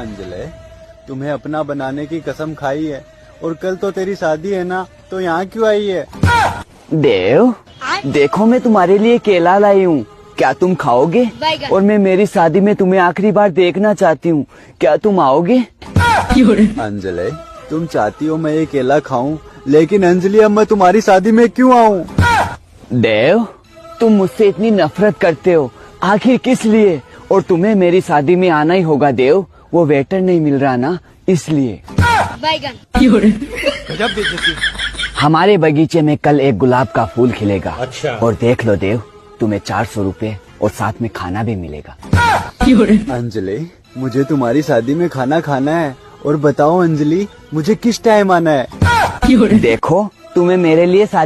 अंजलि, तुम्हें अपना बनाने की कसम खाई है और कल तो तेरी शादी है ना, तो यहाँ क्यों आई है? देव, देखो मैं तुम्हारे लिए केला लाई हूँ, क्या तुम खाओगे? और मैं मेरी शादी में तुम्हें आखिरी बार देखना चाहती हूँ, क्या तुम आओगे? अंजलि, तुम चाहती हो मैं ये केला खाऊं, लेकिन अंजलि अब मैं तुम्हारी शादी में क्यों आऊं? देव, तुम मुझसे इतनी नफरत करते हो, आखिर किस लिए? और तुम्हें मेरी शादी में आना ही होगा देव, वो वेटर नहीं मिल रहा ना, इसलिए। हमारे बगीचे में कल एक गुलाब का फूल खिलेगा। अच्छा। और देख लो देव, तुम्हें 400 रुपए और साथ में खाना भी मिलेगा। अंजलि, मुझे तुम्हारी शादी में खाना खाना है, और बताओ अंजलि, मुझे किस टाइम आना है? देखो, तुम्हें मेरे लिए शादी